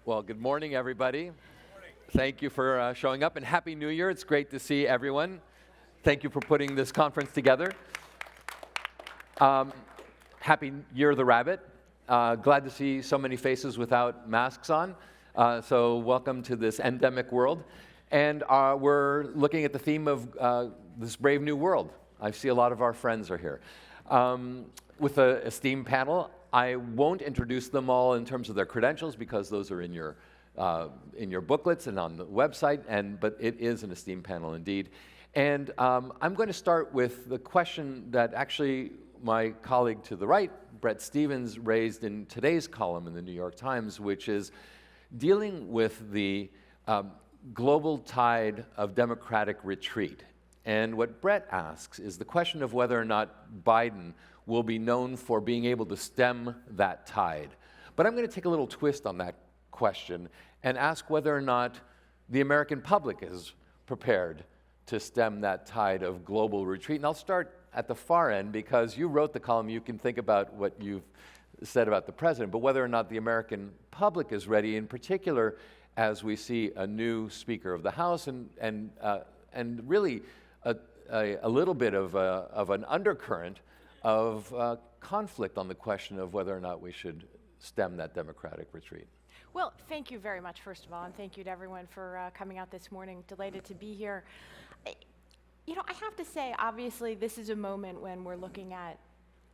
Well, good morning, everybody. Good morning. Thank you for showing up, and Happy New Year. It's great to see everyone. Thank you for putting this conference together. Happy Year of the Rabbit. Glad to see so many faces without masks on. So welcome to this endemic world. And we're looking at the theme of this brave new world. I see a lot of our friends are here. With an esteemed panel, I won't introduce them all in terms of their credentials because those are in your booklets and on the website, but it is an esteemed panel indeed. And I'm going to start with the question that actually my colleague to the right, Bret Stephens, raised in today's column in the New York Times, which is dealing with the global tide of democratic retreat. And what Bret asks is the question of whether or not Biden will be known for being able to stem that tide. But I'm going to take a little twist on that question and ask whether or not the American public is prepared to stem that tide of global retreat. And I'll start at the far end because you wrote the column, you can think about what you've said about the president, but whether or not the American public is ready, in particular as we see a new Speaker of the House and really a little bit of an undercurrent of conflict on the question of whether or not we should stem that democratic retreat. Well, thank you very much, first of all, and thank you to everyone for coming out this morning. Delighted to be here. You know, I have to say, obviously, this is a moment when we're looking at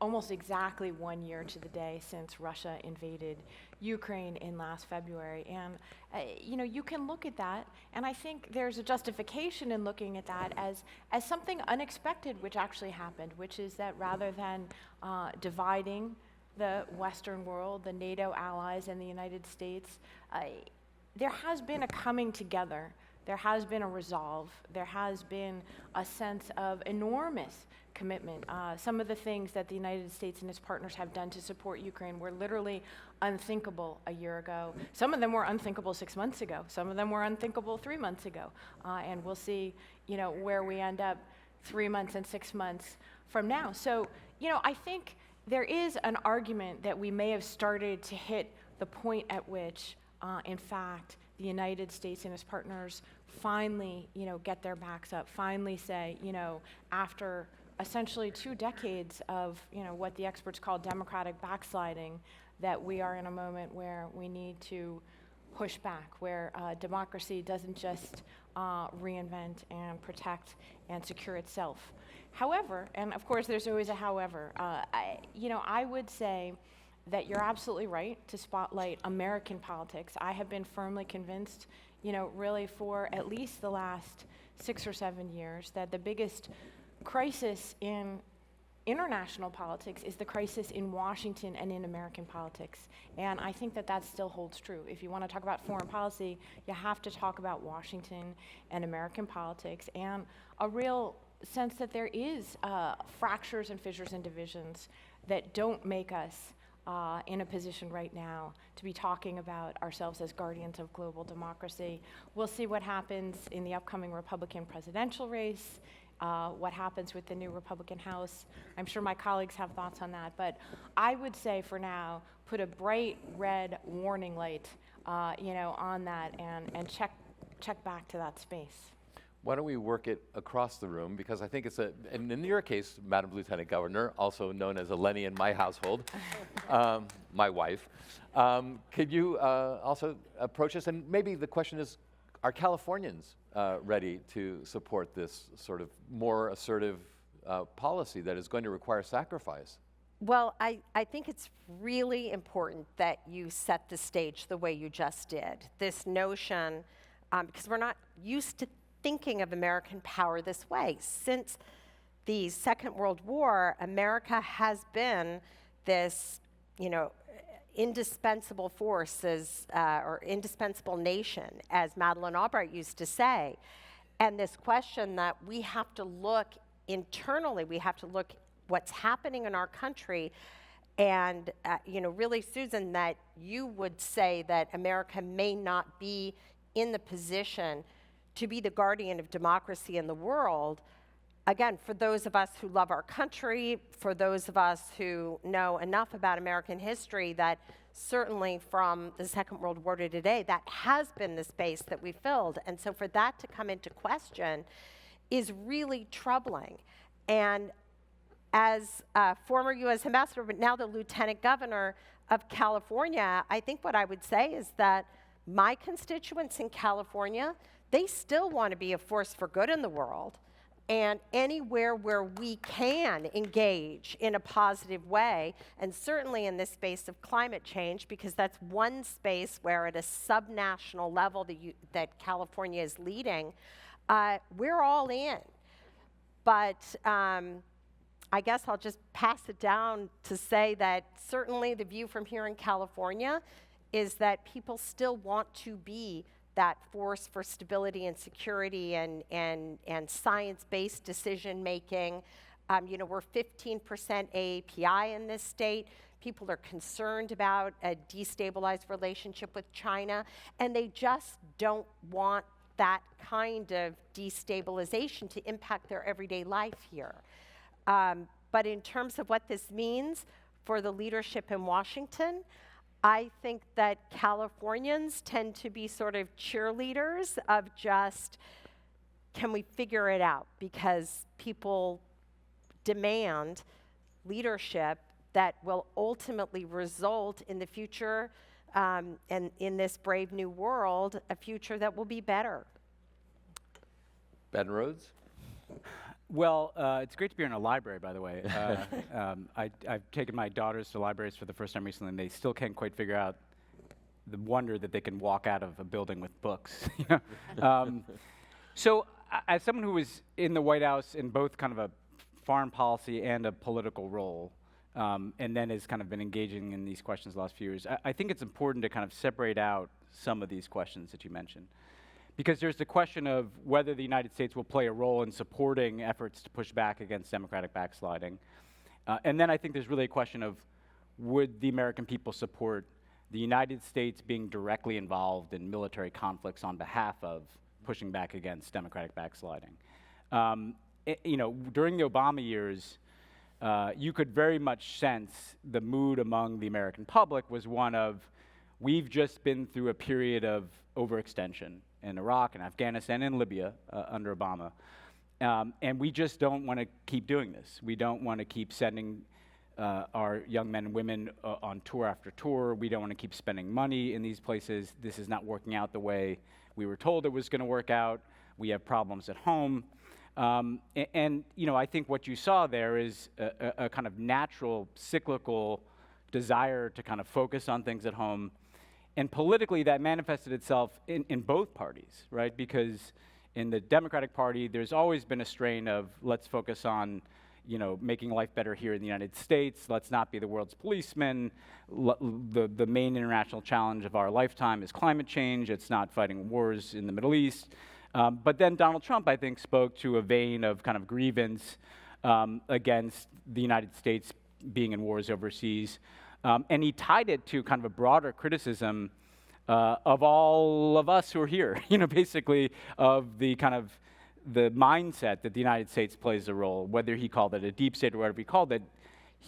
almost exactly 1 year to the day since Russia invaded Ukraine in last February. And, you know, you can look at that, and I think there's a justification in looking at that as something unexpected which actually happened, which is that rather than dividing the Western world, the NATO allies, and the United States, there has been a coming together. There has been a resolve. There has been a sense of enormous commitment. Some of the things that the United States and its partners have done to support Ukraine were literally unthinkable a year ago. Some of them were unthinkable 6 months ago. Some of them were unthinkable 3 months ago. And we'll see, you know, where we end up 3 months and 6 months from now. So, you know, I think there is an argument that we may have started to hit the point at which, in fact, the United States and its partners finally, you know, get their backs up, finally say, you know, after essentially 2 decades of, you know, what the experts call democratic backsliding, that we are in a moment where we need to push back, where democracy doesn't just reinvent and protect and secure itself. However, and of course there's always a however, I would say that you're absolutely right to spotlight American politics. I have been firmly convinced, you know, really for at least the last 6 or 7 years, that the biggest crisis in international politics is the crisis in Washington and in American politics. And I think that that still holds true. If you want to talk about foreign policy, you have to talk about Washington and American politics, and a real sense that there is fractures and fissures and divisions that don't make us in a position right now to be talking about ourselves as guardians of global democracy. We'll see what happens in the upcoming Republican presidential race, what happens with the new Republican House. I'm sure my colleagues have thoughts on that, but I would say for now, put a bright red warning light, on that and check back to that space. Why don't we work it across the room, because I think and in your case, Madam Lieutenant Governor, also known as Eleni in my household, my wife, could you also approach us? And maybe the question is, are Californians ready to support this sort of more assertive policy that is going to require sacrifice? Well, I think it's really important that you set the stage the way you just did. This notion, because we're not used to thinking of American power this way. Since the Second World War, America has been this, you know, indispensable force or indispensable nation, as Madeleine Albright used to say. And this question that we have to look internally, we have to look what's happening in our country. And, really, Susan, that you would say that America may not be in the position to be the guardian of democracy in the world again, for those of us who love our country, for those of us who know enough about American history, that certainly from the Second World War to today, that has been the space that we filled. And so for that to come into question is really troubling. And as a former U.S. ambassador, but now the lieutenant governor of California, I think what I would say is that my constituents in California, they still want to be a force for good in the world. And anywhere where we can engage in a positive way, and certainly in this space of climate change, because that's one space where at a subnational level that California is leading, we're all in. But I guess I'll just pass it down to say that certainly the view from here in California is that people still want to be that force for stability and security and science-based decision-making. We're 15% AAPI in this state. People are concerned about a destabilized relationship with China, and they just don't want that kind of destabilization to impact their everyday life here. But in terms of what this means for the leadership in Washington, I think that Californians tend to be sort of cheerleaders of just, can we figure it out? Because people demand leadership that will ultimately result in the future, and in this brave new world, a future that will be better. Ben Rhodes? Well, it's great to be in a library, by the way. I've taken my daughters to libraries for the first time recently, and they still can't quite figure out the wonder that they can walk out of a building with books. So, as someone who was in the White House in both kind of a foreign policy and a political role, and then has kind of been engaging in these questions the last few years, I think it's important to kind of separate out some of these questions that you mentioned. Because there's the question of whether the United States will play a role in supporting efforts to push back against democratic backsliding. And then I think there's really a question of, would the American people support the United States being directly involved in military conflicts on behalf of pushing back against democratic backsliding? During the Obama years, you could very much sense the mood among the American public was one of, we've just been through a period of overextension in Iraq and Afghanistan and Libya under Obama. And we just don't want to keep doing this. We don't want to keep sending our young men and women on tour after tour. We don't want to keep spending money in these places. This is not working out the way we were told it was going to work out. We have problems at home. I think what you saw there is a kind of natural, cyclical desire to kind of focus on things at home. And politically, that manifested itself in both parties, right? Because in the Democratic Party, there's always been a strain of, let's focus on, making life better here in the United States. Let's not be the world's policeman. The main international challenge of our lifetime is climate change. It's not fighting wars in the Middle East. But then Donald Trump, I think, spoke to a vein of kind of grievance against the United States being in wars overseas. And he tied it to kind of a broader criticism of all of us who are here, basically of the kind of the mindset that the United States plays a role, whether he called it a deep state or whatever he called it.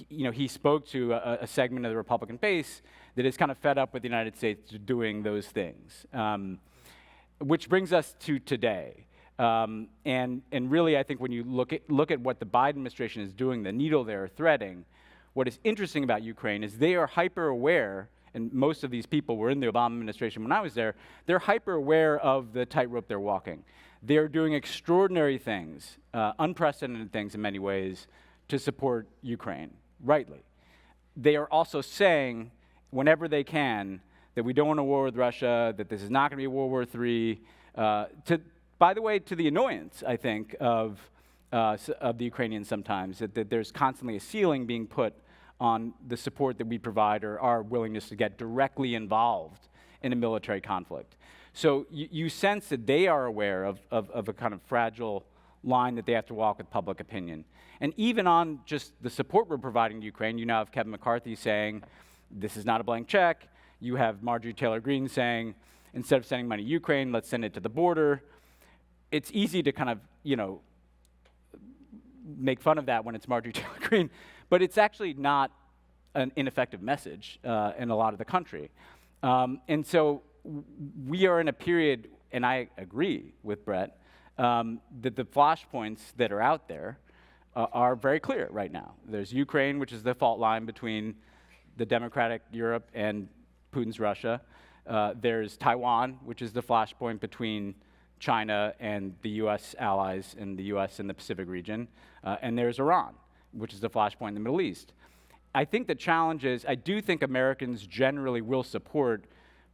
He spoke to a segment of the Republican base that is kind of fed up with the United States doing those things, which brings us to today. And really, I think when you look at what the Biden administration is doing, the needle they're threading, what is interesting about Ukraine is they are hyper aware, and most of these people were in the Obama administration when I was there, they're hyper aware of the tightrope they're walking. They're doing extraordinary things, unprecedented things in many ways, to support Ukraine, rightly. They are also saying, whenever they can, that we don't want a war with Russia, that this is not going to be World War III, by the way, to the annoyance, I think, of the Ukrainians sometimes, that there's constantly a ceiling being put on the support that we provide or our willingness to get directly involved in a military conflict. So you sense that they are aware of a kind of fragile line that they have to walk with public opinion. And even on just the support we're providing to Ukraine, you now have Kevin McCarthy saying, this is not a blank check. You have Marjorie Taylor Greene saying, instead of sending money to Ukraine, let's send it to the border. It's easy to kind of, make fun of that when it's Marjorie Taylor Greene, but it's actually not an ineffective message in a lot of the country. And so we are in a period, and I agree with Bret, that the flashpoints that are out there are very clear right now. There's Ukraine, which is the fault line between the democratic Europe and Putin's Russia. There's Taiwan, which is the flashpoint between China and the US allies and the US in the Pacific region. And there's Iran, which is the flashpoint in the Middle East. I think the challenge is, I do think Americans generally will support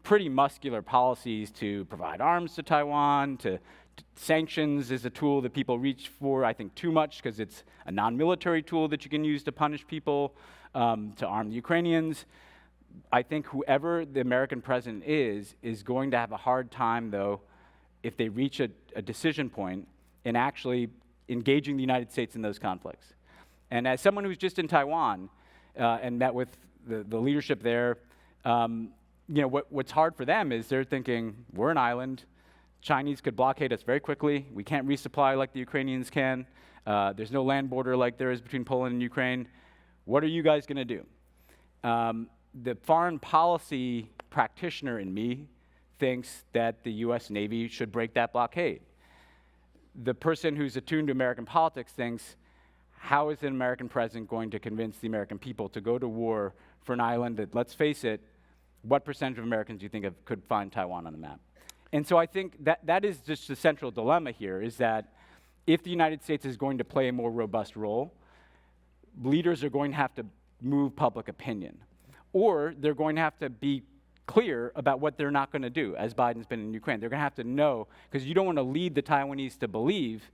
pretty muscular policies to provide arms to Taiwan, sanctions is a tool that people reach for, I think, too much because it's a non-military tool that you can use to punish people, to arm the Ukrainians. I think whoever the American president is going to have a hard time, though, if they reach a decision point in actually engaging the United States in those conflicts. And as someone who's just in Taiwan and met with the leadership there, what's hard for them is they're thinking, we're an island. Chinese could blockade us very quickly. We can't resupply like the Ukrainians can. There's no land border like there is between Poland and Ukraine. What are you guys going to do? The foreign policy practitioner in me thinks that the US Navy should break that blockade. The person who's attuned to American politics thinks, how is an American president going to convince the American people to go to war for an island that, let's face it, what percentage of Americans do you think could find Taiwan on the map? And so I think that is just the central dilemma here, is that if the United States is going to play a more robust role, leaders are going to have to move public opinion. Or they're going to have to be clear about what they're not going to do, as Biden's been in Ukraine. They're going to have to know, because you don't want to lead the Taiwanese to believe,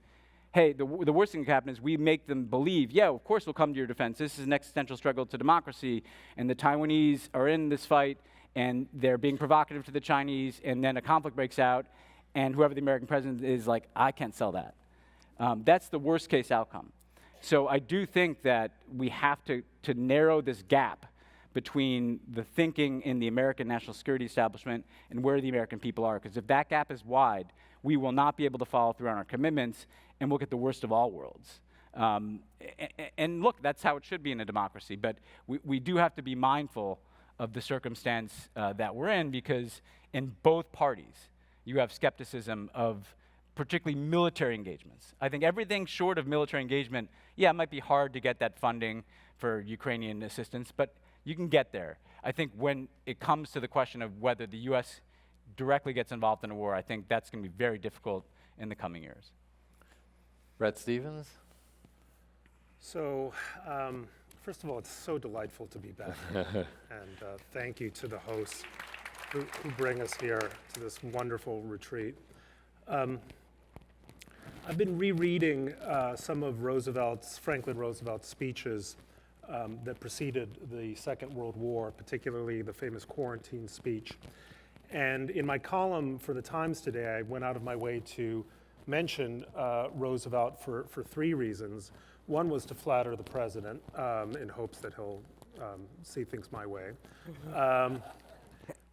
hey, the worst thing that can happen is we make them believe, yeah, of course we'll come to your defense. This is an existential struggle to democracy, and the Taiwanese are in this fight, and they're being provocative to the Chinese, and then a conflict breaks out, and whoever the American president is like, I can't sell that. That's the worst case outcome. So I do think that we have to narrow this gap between the thinking in the American national security establishment and where the American people are. Because if that gap is wide, we will not be able to follow through on our commitments, and we'll get the worst of all worlds. And look, that's how it should be in a democracy. But we do have to be mindful of the circumstance that we're in, because in both parties, you have skepticism of particularly military engagements. I think everything short of military engagement, yeah, it might be hard to get that funding for Ukrainian assistance, but you can get there. I think when it comes to the question of whether the U.S. directly gets involved in a war, I think that's going to be very difficult in the coming years. Bret Stephens? So, first of all, it's so delightful to be back. And thank you to the hosts who bring us here to this wonderful retreat. I've been rereading some of Franklin Roosevelt's speeches that preceded the Second World War, particularly the famous quarantine speech. And in my column for the Times today, I went out of my way to mention Roosevelt for three reasons. One was to flatter the president in hopes that he'll see things my way.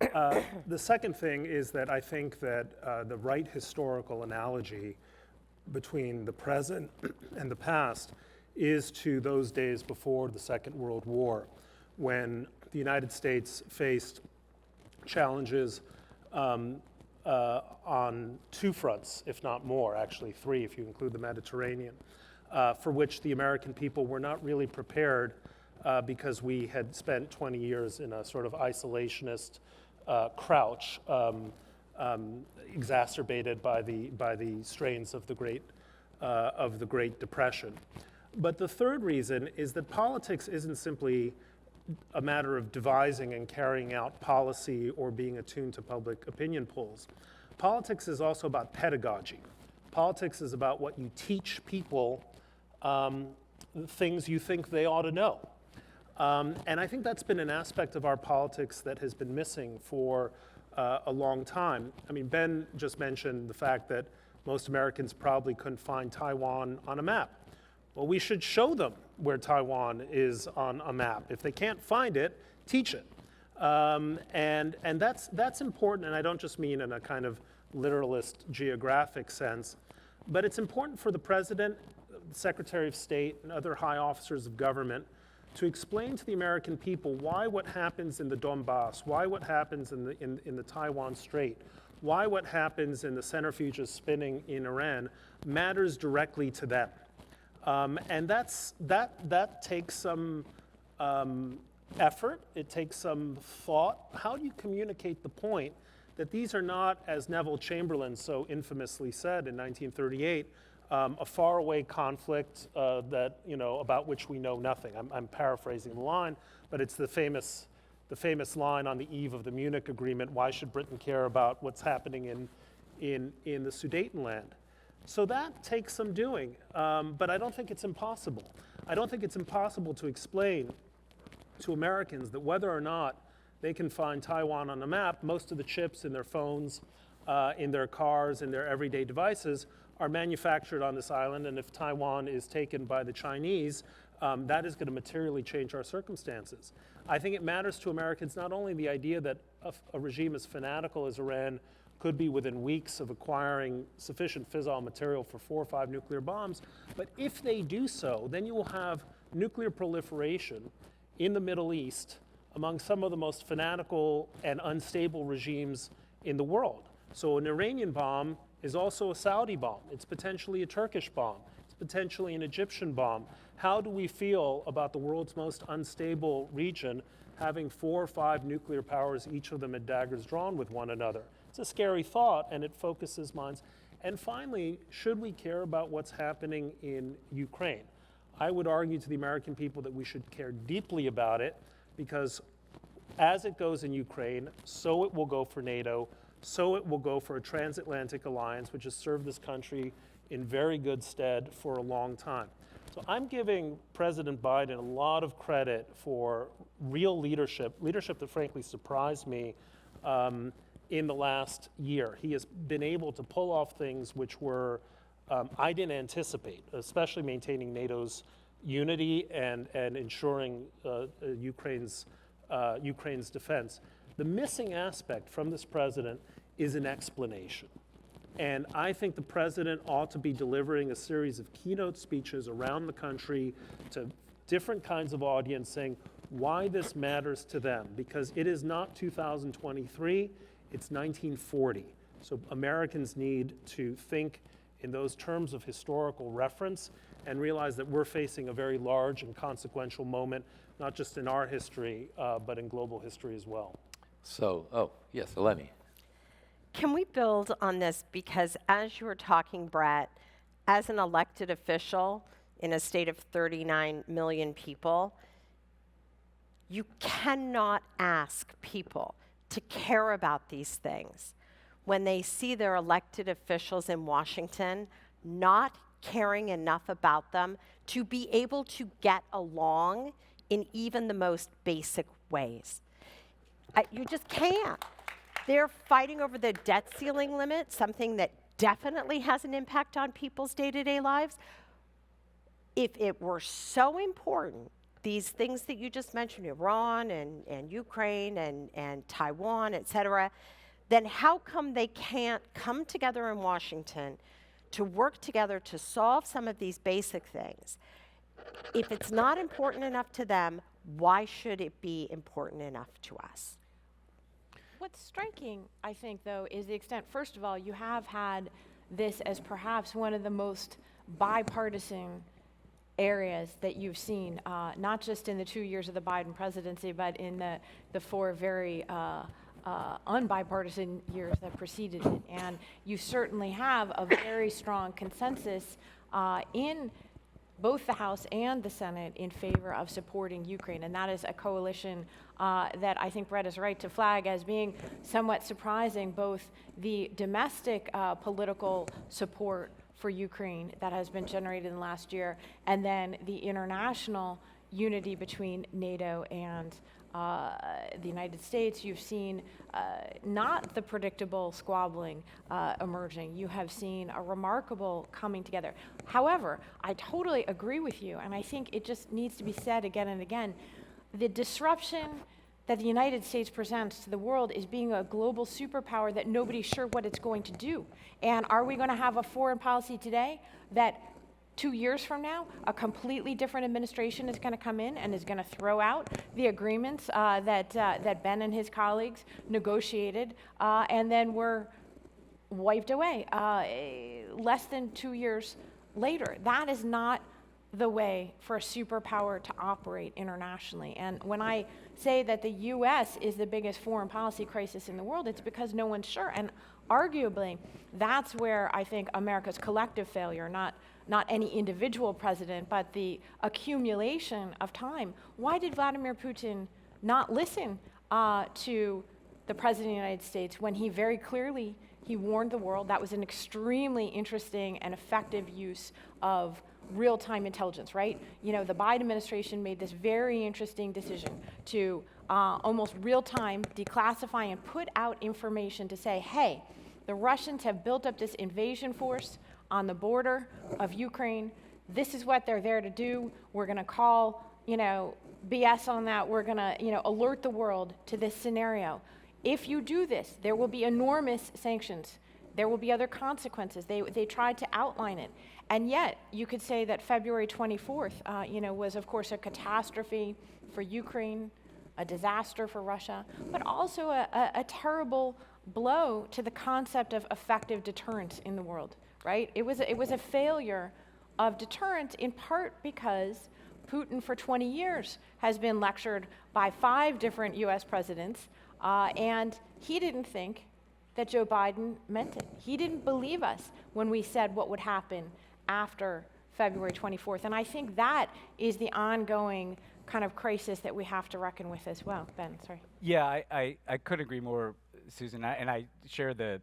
The second thing is that I think that the right historical analogy between the present and the past is to those days before the Second World War, when the United States faced challenges on two fronts, if not more, actually three if you include the Mediterranean, for which the American people were not really prepared because we had spent 20 years in a sort of isolationist crouch, exacerbated by the strains of the Great Depression. But the third reason is that politics isn't simply a matter of devising and carrying out policy or being attuned to public opinion polls. Politics is also about pedagogy. Politics is about what you teach people, things you think they ought to know. And I think that's been an aspect of our politics that has been missing for a long time. I mean, Ben just mentioned the fact that most Americans probably couldn't find Taiwan on a map. Well, we should show them where Taiwan is on a map. If they can't find it, teach it. And that's important, and I don't just mean in a kind of literalist geographic sense, but it's important for the president, Secretary of State and other high officers of government to explain to the American people why what happens in the Donbass, why what happens in the Taiwan Strait, why what happens in the centrifuges spinning in Iran matters directly to them. And that takes some effort, it takes some thought. How do you communicate the point that these are not, as Neville Chamberlain so infamously said in 1938, a faraway conflict that, about which we know nothing. I'm paraphrasing the line, but it's the famous line on the eve of the Munich Agreement: why should Britain care about what's happening in the Sudetenland? So that takes some doing, but I don't think it's impossible. I don't think it's impossible to explain to Americans that whether or not they can find Taiwan on a map, most of the chips in their phones, in their cars, in their everyday devices are manufactured on this island, and if Taiwan is taken by the Chinese, that is going to materially change our circumstances. I think it matters to Americans not only the idea that a regime as fanatical as Iran could be within weeks of acquiring sufficient fissile material for 4 or 5 nuclear bombs, but if they do so, then you will have nuclear proliferation in the Middle East among some of the most fanatical and unstable regimes in the world. So an Iranian bomb is also a Saudi bomb. It's potentially a Turkish bomb. It's potentially an Egyptian bomb. How do we feel about the world's most unstable region having 4 or 5 nuclear powers, each of them at daggers drawn with one another? It's a scary thought, and it focuses minds. And finally, should we care about what's happening in Ukraine? I would argue to the American people that we should care deeply about it, because as it goes in Ukraine, so it will go for NATO, so it will go for a transatlantic alliance, which has served this country in very good stead for a long time. So I'm giving President Biden a lot of credit for real leadership that frankly surprised me in the last year. He has been able to pull off things which were, I didn't anticipate, especially maintaining NATO's unity and ensuring Ukraine's defense. The missing aspect from this president is an explanation. And I think the president ought to be delivering a series of keynote speeches around the country to different kinds of audience saying why this matters to them, because it is not 2023, it's 1940. So Americans need to think in those terms of historical reference and realize that we're facing a very large and consequential moment, not just in our history, but in global history as well. So, yes, Eleni. Can we build on this? Because as you were talking, Bret, as an elected official in a state of 39 million people, you cannot ask people to care about these things when they see their elected officials in Washington not caring enough about them to be able to get along in even the most basic ways. You just can't. They're fighting over the debt ceiling limit, something that definitely has an impact on people's day-to-day lives. If it were so important, these things that you just mentioned, Iran and Ukraine and Taiwan, et cetera, then how come they can't come together in Washington to work together to solve some of these basic things? If it's not important enough to them, why should it be important enough to us? What's striking, I think, though, is the extent, first of all, you have had this as perhaps one of the most bipartisan areas that you've seen, not just in the 2 years of the Biden presidency, but in the 4 very unbipartisan years that preceded it. And you certainly have a very strong consensus in both the House and the Senate in favor of supporting Ukraine. And that is a coalition that I think Bret is right to flag as being somewhat surprising, both the domestic political support for Ukraine that has been generated in the last year, and then the international unity between NATO and the United States. You've seen not the predictable squabbling emerging. You have seen a remarkable coming together. However, I totally agree with you, and I think it just needs to be said again and again. The disruption that the United States presents to the world is being a global superpower that nobody's sure what it's going to do. And are we going to have a foreign policy today that 2 years from now, a completely different administration is going to come in and is going to throw out the agreements that Ben and his colleagues negotiated, and then were wiped away less than 2 years later. That is not the way for a superpower to operate internationally. And when I say that the US is the biggest foreign policy crisis in the world, it's because no one's sure. And arguably, that's where I think America's collective failure, not any individual president, but the accumulation of time. Why did Vladimir Putin not listen to the President of the United States when he very clearly, he warned the world? That was an extremely interesting and effective use of real-time intelligence, right? You know, the Biden administration made this very interesting decision to almost real-time declassify and put out information to say, hey, the Russians have built up this invasion force on the border of Ukraine. This is what they're there to do. We're going to call, BS on that. We're going to, alert the world to this scenario. If you do this, there will be enormous sanctions. There will be other consequences. They tried to outline it. And yet, you could say that February 24th, was, of course, a catastrophe for Ukraine, a disaster for Russia, but also a terrible blow to the concept of effective deterrence in the world, right? It was a failure of deterrence, in part because Putin for 20 years has been lectured by 5 different US presidents, and he didn't think that Joe Biden meant it. He didn't believe us when we said what would happen after February 24th. And I think that is the ongoing kind of crisis that we have to reckon with as well. Ben, sorry. Yeah, I could agree more, Susan, and I share the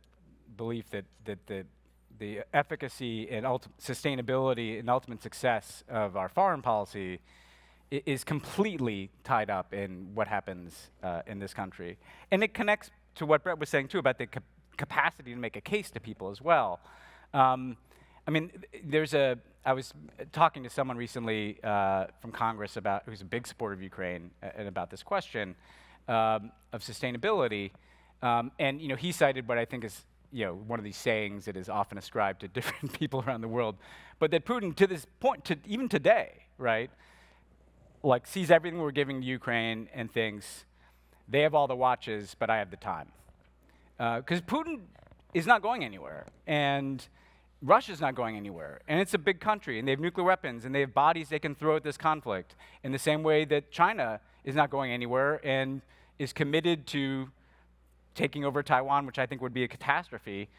belief that the efficacy and sustainability and ultimate success of our foreign policy is completely tied up in what happens in this country. And it connects to what Bret was saying too about the capacity to make a case to people as well. I was talking to someone recently from Congress who's a big supporter of Ukraine and about this question of sustainability. And he cited what I think is one of these sayings that is often ascribed to different people around the world, but that Putin, to this point, even today, right, like sees everything we're giving to Ukraine and thinks they have all the watches, but I have the time. Because Putin is not going anywhere, and Russia's not going anywhere, and it's a big country, and they have nuclear weapons, and they have bodies they can throw at this conflict, in the same way that China is not going anywhere and is committed to taking over Taiwan, which I think would be a catastrophe,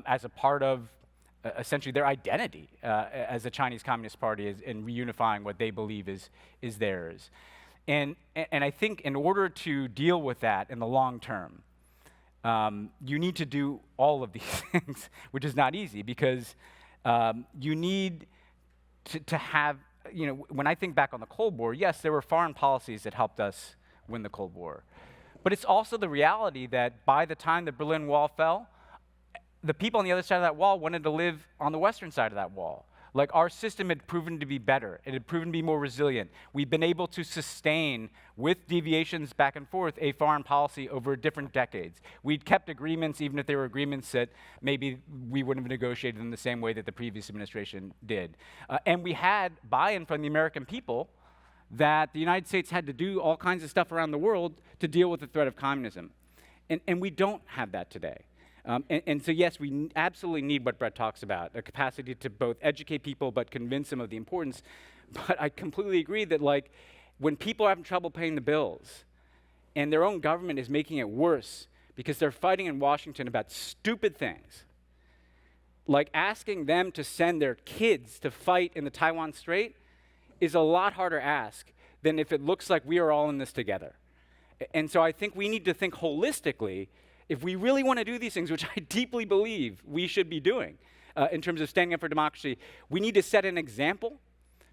as a part of essentially their identity as the Chinese Communist Party and reunifying what they believe is theirs. And I think in order to deal with that in the long term, you need to do all of these things, which is not easy, because you need to have, when I think back on the Cold War, yes, there were foreign policies that helped us win the Cold War. But it's also the reality that by the time the Berlin Wall fell, the people on the other side of that wall wanted to live on the western side of that wall. Like, our system had proven to be better. It had proven to be more resilient. We've been able to sustain, with deviations back and forth, a foreign policy over different decades. We'd kept agreements, even if they were agreements that maybe we wouldn't have negotiated in the same way that the previous administration did. And we had buy-in from the American people that the United States had to do all kinds of stuff around the world to deal with the threat of communism. And we don't have that today. And so, yes, we absolutely need what Bret talks about, a capacity to both educate people but convince them of the importance. But I completely agree that, like, when people are having trouble paying the bills and their own government is making it worse because they're fighting in Washington about stupid things, like asking them to send their kids to fight in the Taiwan Strait is a lot harder ask than if it looks like we are all in this together. And so I think we need to think holistically. If we really want to do these things, which I deeply believe we should be doing in terms of standing up for democracy, we need to set an example,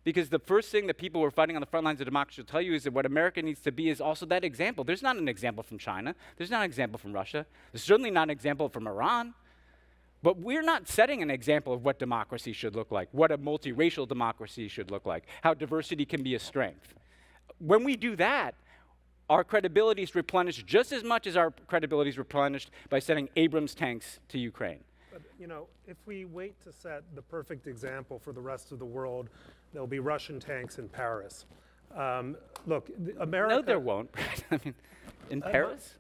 because the first thing that people who are fighting on the front lines of democracy will tell you is that what America needs to be is also that example. There's not an example from China. There's not an example from Russia. There's certainly not an example from Iran. But we're not setting an example of what democracy should look like, what a multiracial democracy should look like, how diversity can be a strength. When we do that, our credibility is replenished just as much as our credibility is replenished by sending Abrams tanks to Ukraine. But, you know, if we wait to set the perfect example for the rest of the world, there'll be Russian tanks in Paris. Look, America... No, there won't. I mean, in Paris?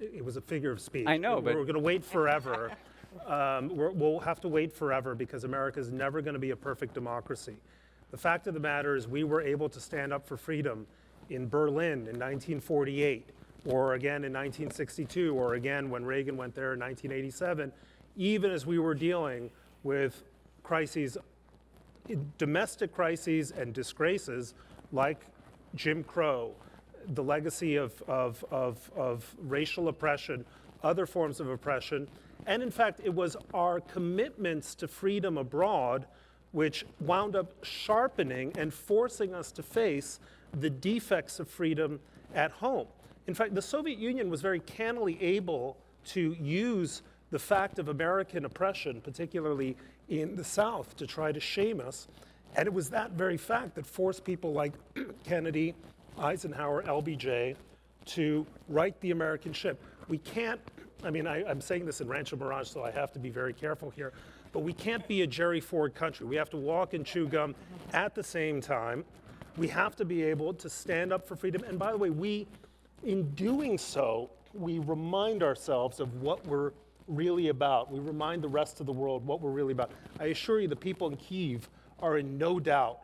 It was a figure of speech. I know, but... We're going to wait forever. We'll have to wait forever because America is never going to be a perfect democracy. The fact of the matter is we were able to stand up for freedom in Berlin in 1948, or again in 1962, or again when Reagan went there in 1987, even as we were dealing with crises, domestic crises and disgraces like Jim Crow, the legacy of racial oppression, other forms of oppression. And in fact, it was our commitments to freedom abroad which wound up sharpening and forcing us to face the defects of freedom at home. In fact, the Soviet Union was very cannily able to use the fact of American oppression, particularly in the South, to try to shame us. And it was that very fact that forced people like Kennedy, Eisenhower, LBJ to right the American ship. We can't, I mean, I'm saying this in Rancho Mirage, so I have to be very careful here, but we can't be a Jerry Ford country. We have to walk and chew gum at the same time. We have to be able to stand up for freedom. And by the way, in doing so, we remind ourselves of what we're really about. We remind the rest of the world what we're really about. I assure you the people in Kyiv are in no doubt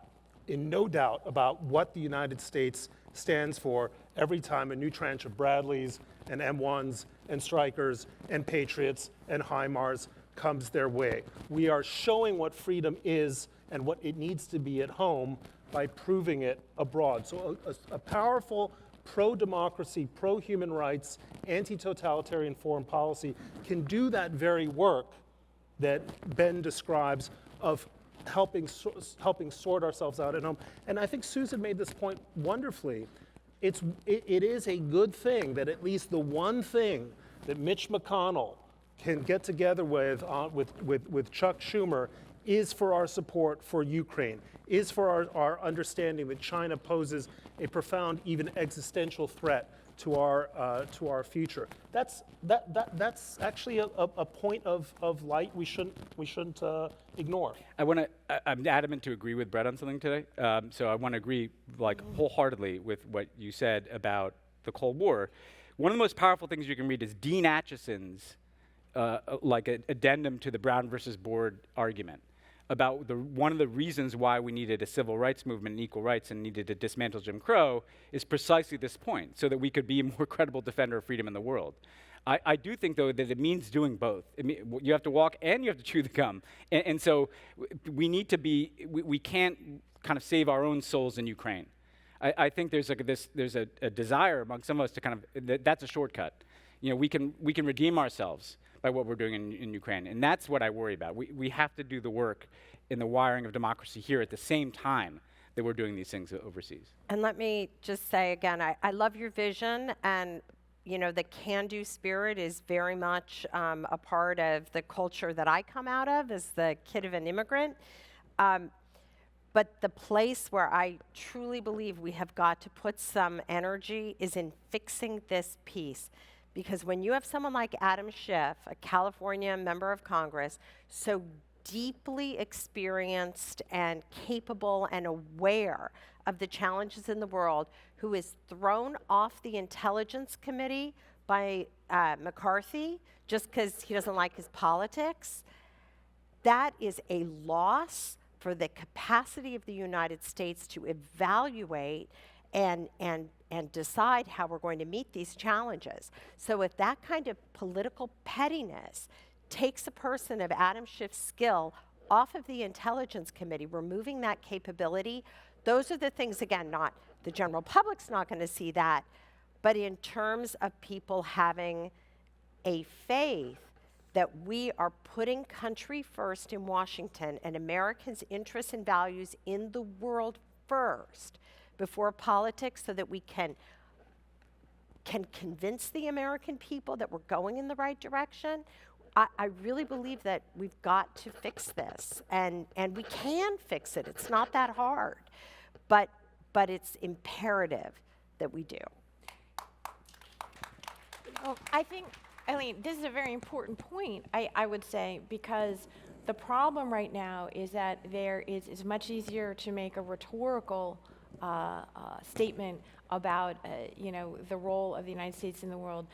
about what the United States stands for every time a new tranche of Bradleys and M1s and Strykers and Patriots and HIMARS comes their way. We are showing what freedom is and what it needs to be at home by proving it abroad. So a powerful pro-democracy, pro-human rights, anti-totalitarian foreign policy can do that very work that Ben describes of helping sort ourselves out at home. And I think Susan made this point wonderfully. It is a good thing that at least the one thing that Mitch McConnell can get together with Chuck Schumer is for our support for Ukraine, is for our understanding that China poses a profound, even existential threat to our future. That's actually a point of light we shouldn't ignore. I'm adamant to agree with Bret on something today. So I want to agree wholeheartedly with what you said about the Cold War. One of the most powerful things you can read is Dean Acheson's addendum to the Brown versus Board argument about one of the reasons why we needed a civil rights movement and equal rights and needed to dismantle Jim Crow is precisely this point, so that we could be a more credible defender of freedom in the world. I do think, though, that it means doing both. You have to walk and you have to chew the gum. And so we need to be, we can't kind of save our own souls in Ukraine. I think there's a desire among some of us to kind of, that's a shortcut. You know, we can redeem ourselves by what we're doing in Ukraine. And that's what I worry about. We have to do the work in the wiring of democracy here at the same time that we're doing these things overseas. And let me just say again, I love your vision, and you know, the can-do spirit is very much a part of the culture that I come out of as the kid of an immigrant. But the place where I truly believe we have got to put some energy is in fixing this piece. Because when you have someone like Adam Schiff, a California member of Congress, so deeply experienced and capable and aware of the challenges in the world, who is thrown off the Intelligence Committee by McCarthy just because he doesn't like his politics, that is a loss for the capacity of the United States to evaluate and decide how we're going to meet these challenges. So if that kind of political pettiness takes a person of Adam Schiff's skill off of the Intelligence Committee, removing that capability, those are the things, again, not the general public's not going to see that, but in terms of people having a faith that we are putting country first in Washington and Americans' interests and values in the world first before politics, so that we can convince the American people that we're going in the right direction. I really believe that we've got to fix this, and we can fix it. It's not that hard, but it's imperative that we do. Well, I think Eleni, this is a very important point, I would say, because the problem right now is that it's much easier to make a rhetorical statement about the role of the United States in the world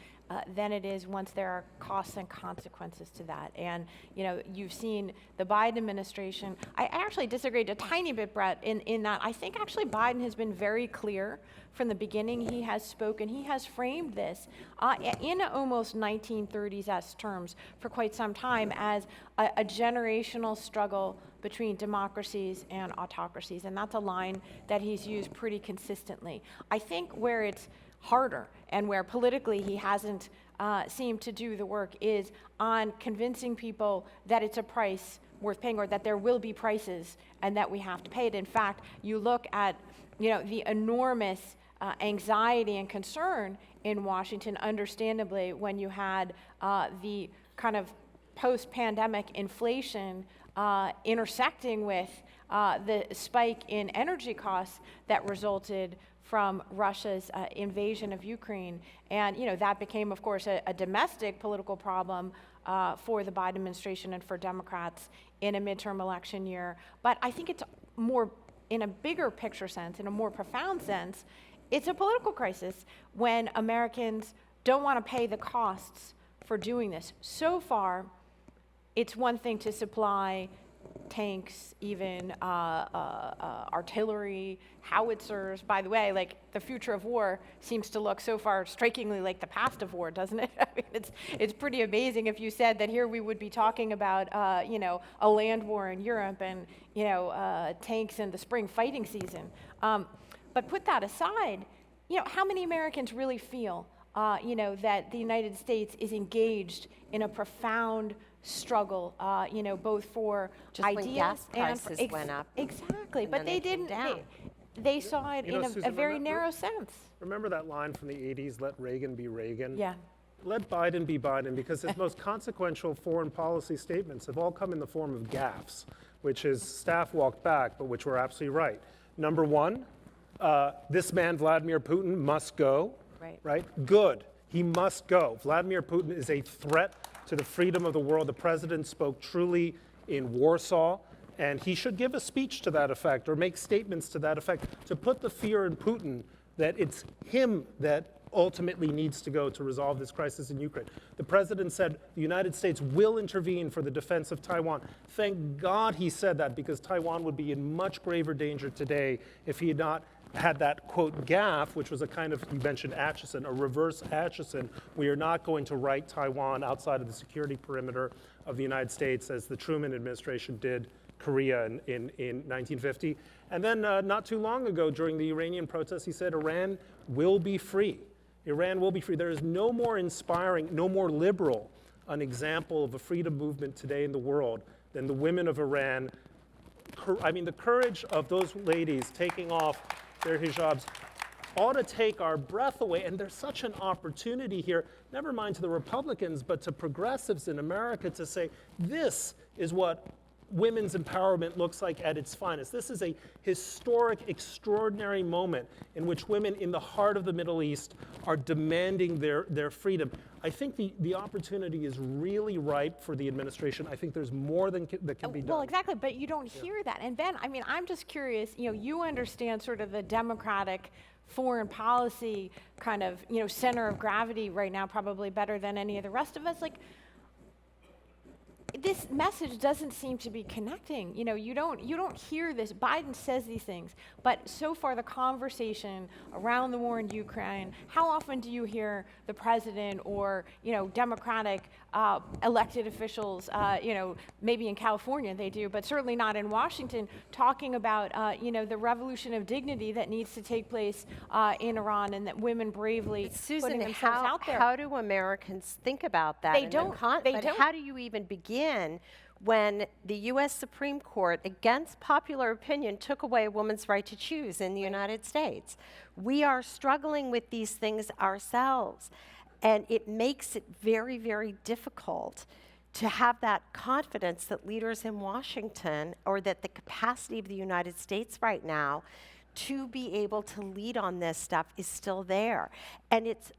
than it is once there are costs and consequences to that. And you've seen the Biden administration. I actually disagreed a tiny bit, Bret, in that I think actually Biden has been very clear from the beginning. He has spoken, he has framed this in almost 1930s terms for quite some time as a generational struggle between democracies and autocracies, and that's a line that he's used pretty consistently. I think where it's harder and where politically he hasn't seemed to do the work is on convincing people that it's a price worth paying, or that there will be prices and that we have to pay it. In fact, you look at the enormous anxiety and concern in Washington, understandably, when you had the kind of post-pandemic inflation intersecting with the spike in energy costs that resulted from Russia's invasion of Ukraine. And that became, of course, a domestic political problem for the Biden administration and for Democrats in a midterm election year. But I think it's more, in a bigger picture sense, in a more profound sense, it's a political crisis when Americans don't want to pay the costs for doing this. So far, it's one thing to supply tanks, even artillery, howitzers. By the way, like, the future of war seems to look so far strikingly like the past of war, doesn't it? I mean, it's pretty amazing if you said that here we would be talking about a land war in Europe and tanks in the spring fighting season. But put that aside, how many Americans really feel that the United States is engaged in a profound struggle, both for Just ideas when gas and for prices went up. Exactly, and but then they came didn't. down. They saw it in a Susan, very remember- narrow sense. Remember that line from the 80s, let Reagan be Reagan? Yeah. Let Biden be Biden, because his most consequential foreign policy statements have all come in the form of gaffes, which his staff walked back, but which were absolutely right. Number one, this man, Vladimir Putin, must go. Right. Good. He must go. Vladimir Putin is a threat to the freedom of the world. The president spoke truly in Warsaw, and he should give a speech to that effect or make statements to that effect to put the fear in Putin that it's him that ultimately needs to go to resolve this crisis in Ukraine. The president said the United States will intervene for the defense of Taiwan. Thank God he said that, because Taiwan would be in much graver danger today if he had not had that, quote, gaffe, which was a kind of, you mentioned Atchison, a reverse Atchison. We are not going to write Taiwan outside of the security perimeter of the United States, as the Truman administration did Korea in 1950. And then not too long ago, during the Iranian protests, he said Iran will be free. Iran will be free. There is no more inspiring, no more liberal an example of a freedom movement today in the world than the women of Iran. I mean, the courage of those ladies taking off their hijabs ought to take our breath away. And there's such an opportunity here, never mind to the Republicans, but to progressives in America, to say, this is what women's empowerment looks like at its finest. This is a historic, extraordinary moment in which women in the heart of the Middle East are demanding their freedom. I think the opportunity is really ripe for the administration. I think there's more that can be done. Well, exactly, but you don't hear that. And Ben, I mean, I'm just curious, you understand sort of the Democratic foreign policy kind of, center of gravity right now probably better than any of the rest of us. Like, this message doesn't seem to be connecting. You don't hear this. Biden says these things, but so far the conversation around the war in Ukraine, how often do you hear the president or Democratic elected officials, maybe in California they do, but certainly not in Washington, talking about the revolution of dignity that needs to take place in Iran, and that women bravely putting Susan, themselves out there. how do Americans think about that? They don't. But how do you even begin when the U.S. Supreme Court, against popular opinion, took away a woman's right to choose in the United States? We are struggling with these things ourselves, and it makes it very, very difficult to have that confidence that leaders in Washington, or that the capacity of the United States right now to be able to lead on this stuff, is still there. And it's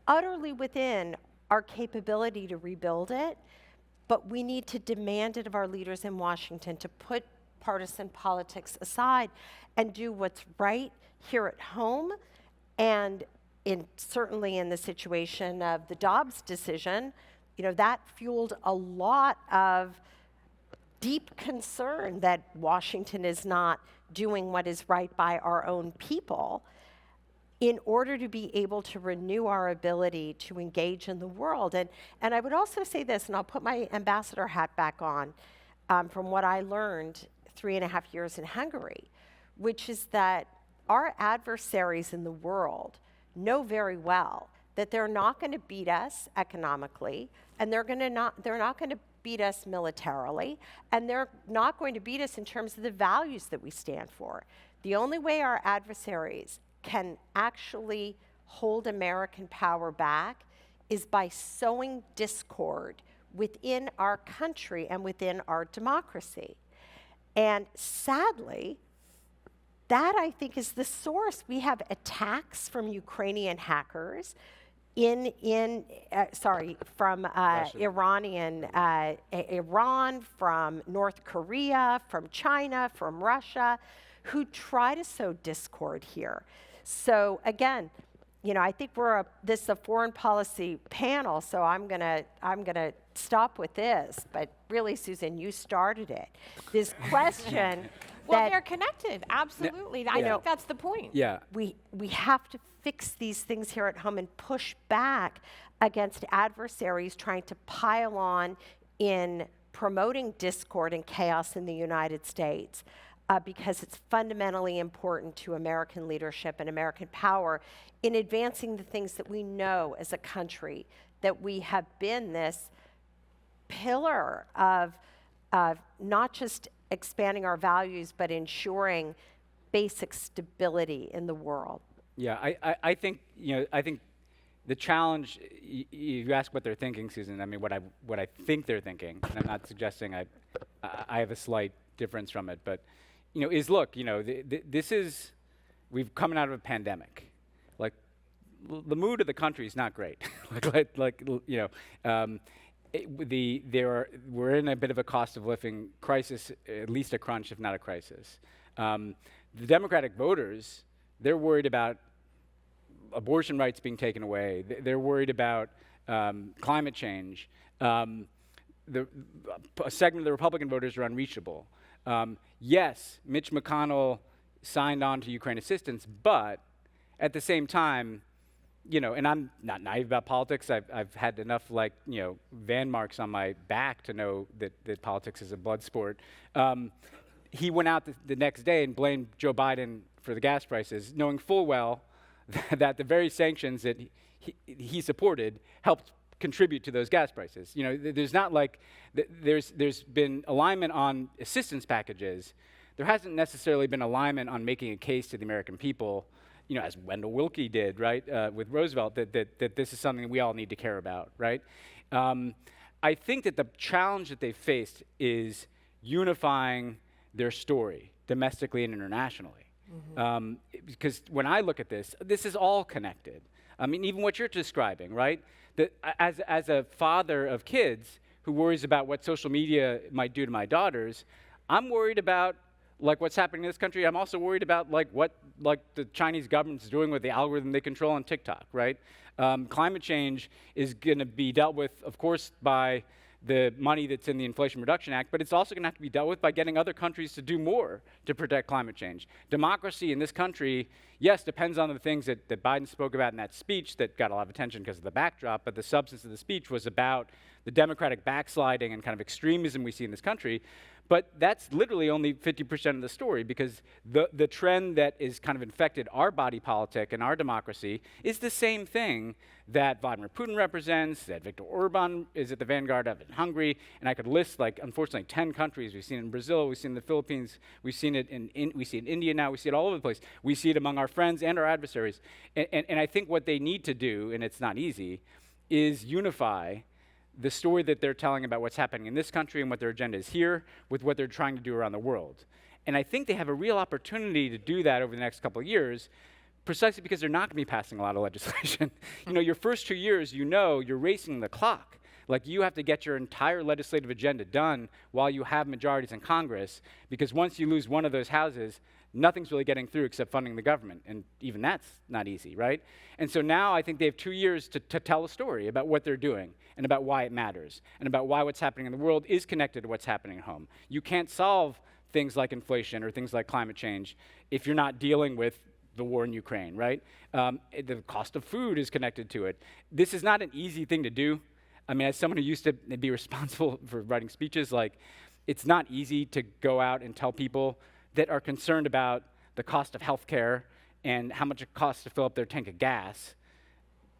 utterly within our capability to rebuild it, but we need to demand it of our leaders in Washington to put partisan politics aside and do what's right here at home. And certainly in the situation of the Dobbs decision, that fueled a lot of deep concern that Washington is not doing what is right by our own people in order to be able to renew our ability to engage in the world. And I would also say this, and I'll put my ambassador hat back on, from what I learned 3.5 years in Hungary, which is that our adversaries in the world know very well that they're not going to beat us economically, and they're not going to beat us militarily, and they're not going to beat us in terms of the values that we stand for. The only way our adversaries can actually hold American power back is by sowing discord within our country and within our democracy. And sadly, that I think is the source. We have attacks from Ukrainian hackers from Iran, from North Korea, from China, from Russia, who try to sow discord here. So again, I think this is a foreign policy panel, so I'm gonna stop with this. But really, Susan, you started it. This question. Well, they're connected, absolutely. I think that's the point. Yeah. We have to fix these things here at home and push back against adversaries trying to pile on in promoting discord and chaos in the United States, because it's fundamentally important to American leadership and American power in advancing the things that we know as a country, that we have been this pillar of not just expanding our values, but ensuring basic stability in the world. Yeah, I think the challenge. You ask what they're thinking, Susan. I mean, what I think they're thinking, and I'm not suggesting I have a slight difference from it, but is look, this is we've come out of a pandemic. Like the mood of the country is not great. We're in a bit of a cost of living crisis, at least a crunch, if not a crisis. The Democratic voters, they're worried about abortion rights being taken away. They're worried about climate change. A segment of the Republican voters are unreachable. Yes, Mitch McConnell signed on to Ukraine assistance, but at the same time, and I'm not naive about politics. I've had enough van marks on my back to know that politics is a blood sport. He went out the next day and blamed Joe Biden for the gas prices, knowing full well that the very sanctions that he supported helped contribute to those gas prices. There's not there's been alignment on assistance packages. There hasn't necessarily been alignment on making a case to the American people, as Wendell Willkie did, right, with Roosevelt, that this is something that we all need to care about, right? I think that the challenge that they faced is unifying their story domestically and internationally. Mm-hmm. Because when I look at this is all connected. I mean, even what you're describing, right? As a father of kids who worries about what social media might do to my daughters, I'm worried about what's happening in this country. I'm also worried about what the Chinese government's doing with the algorithm they control on TikTok, right? Climate change is going to be dealt with, of course, by the money that's in the Inflation Reduction Act, but it's also going to have to be dealt with by getting other countries to do more to protect climate change. Democracy in this country, yes, depends on the things that Biden spoke about in that speech that got a lot of attention because of the backdrop, but the substance of the speech was about the democratic backsliding and kind of extremism we see in this country. But that's literally only 50% of the story, because the trend that is kind of infected our body politic and our democracy is the same thing that Vladimir Putin represents, that Viktor Orban is at the vanguard of in Hungary, and I could list, unfortunately, 10 countries. We've seen it in Brazil, we've seen it in the Philippines, we've seen it we see it in India now, we see it all over the place. We see it among our friends and our adversaries. And I think what they need to do, and it's not easy, is unify the story that they're telling about what's happening in this country and what their agenda is here with what they're trying to do around the world. And I think they have a real opportunity to do that over the next couple of years, precisely because they're not going to be passing a lot of legislation. Your first 2 years, you're racing the clock. Like, you have to get your entire legislative agenda done while you have majorities in Congress, because once you lose one of those houses, nothing's really getting through except funding the government, and even that's not easy, right? And so now I think they have 2 years to tell a story about what they're doing, and about why it matters, and about why what's happening in the world is connected to what's happening at home. You can't solve things like inflation or things like climate change if you're not dealing with the war in Ukraine, right? The cost of food is connected to it. This is not an easy thing to do. I mean, as someone who used to be responsible for writing speeches, it's not easy to go out and tell people that are concerned about the cost of healthcare and how much it costs to fill up their tank of gas,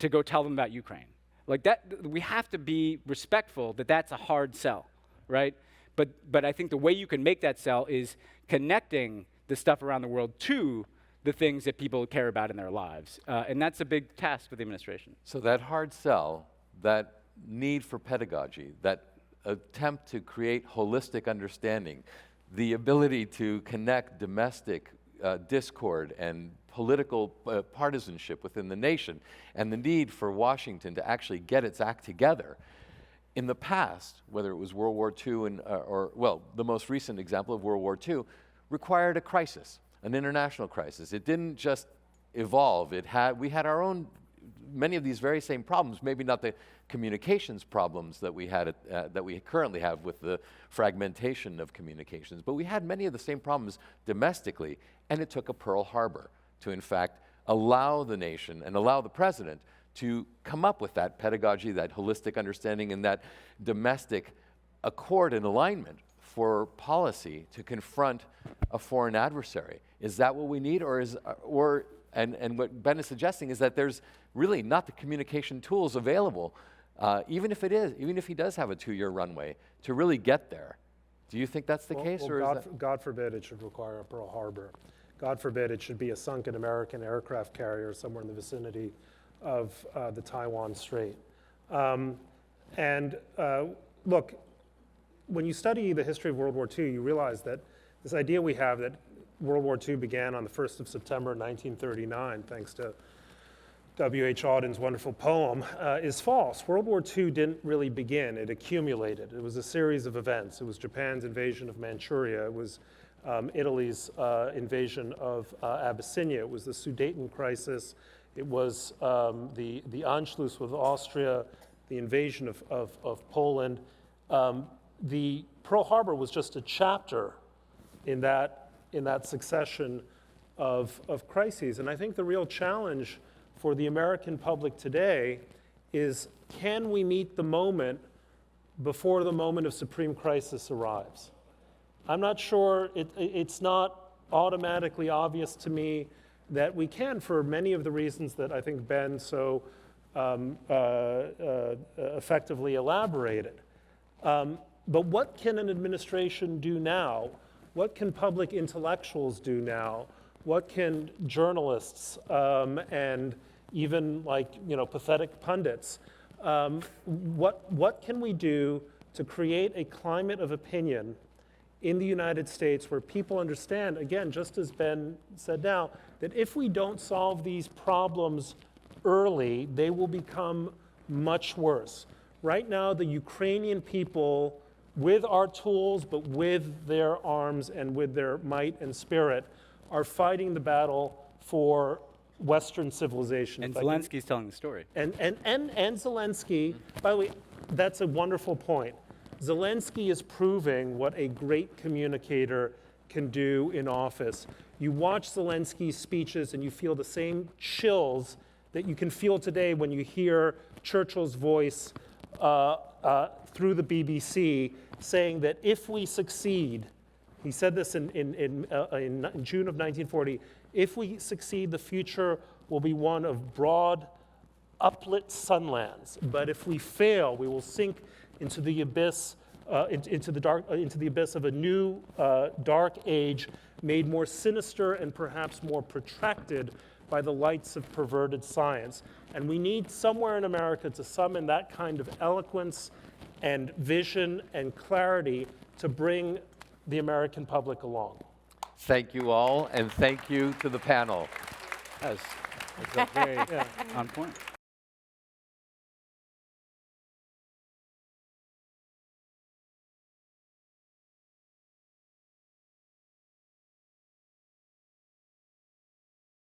to go tell them about Ukraine. Like that, we have to be respectful that that's a hard sell, right? But I think the way you can make that sell is connecting the stuff around the world to the things that people care about in their lives. And that's a big task for the administration. So that hard sell, that need for pedagogy, that attempt to create holistic understanding, the ability to connect domestic discord and political partisanship within the nation, and the need for Washington to actually get its act together. In the past, whether it was World War II or the most recent example of World War II, required a crisis, an international crisis. It didn't just evolve. We had our own, many of these very same problems, maybe not the communications problems that we currently have with the fragmentation of communications, but we had many of the same problems domestically, and it took a Pearl Harbor to, in fact, allow the nation and allow the president to come up with that pedagogy, that holistic understanding, and that domestic accord and alignment for policy to confront a foreign adversary. Is that what we need, and what Ben is suggesting is that there's really not the communication tools available, even if he does have a 2-year runway, to really get there. Do you think that's the case? God forbid it should require a Pearl Harbor. God forbid it should be a sunken American aircraft carrier somewhere in the vicinity of the Taiwan Strait. Look, when you study the history of World War II, you realize that this idea we have that World War II began on the 1st of September 1939, thanks to W.H. Auden's wonderful poem, is false. World War II didn't really begin. It accumulated. It was a series of events. It was Japan's invasion of Manchuria. It was Italy's invasion of Abyssinia. It was the Sudeten crisis. It was the Anschluss with Austria, the invasion of Poland. The Pearl Harbor was just a chapter in that succession of crises. And I think the real challenge for the American public today is, can we meet the moment before the moment of supreme crisis arrives? I'm not sure, it's not automatically obvious to me that we can, for many of the reasons that I think Ben so effectively elaborated. But what can an administration do now? What can public intellectuals do now? What can journalists and even pathetic pundits, what can we do to create a climate of opinion in the United States where people understand, again, just as Ben said now, that if we don't solve these problems early, they will become much worse. Right now, the Ukrainian people, with our tools, but with their arms and with their might and spirit, are fighting the battle for Western civilization. And Zelensky's telling the story. And Zelensky, by the way, that's a wonderful point. Zelensky is proving what a great communicator can do in office. You watch Zelensky's speeches and you feel the same chills that you can feel today when you hear Churchill's voice through the BBC saying that if we succeed, he said this in June of 1940, if we succeed, the future will be one of broad, uplit sunlands. But if we fail, we will sink into the abyss, into the abyss of a new dark age, made more sinister and perhaps more protracted by the lights of perverted science. And we need somewhere in America to summon that kind of eloquence and vision and clarity to bring the American public along. Thank you all, and thank you to the panel. That's very on point.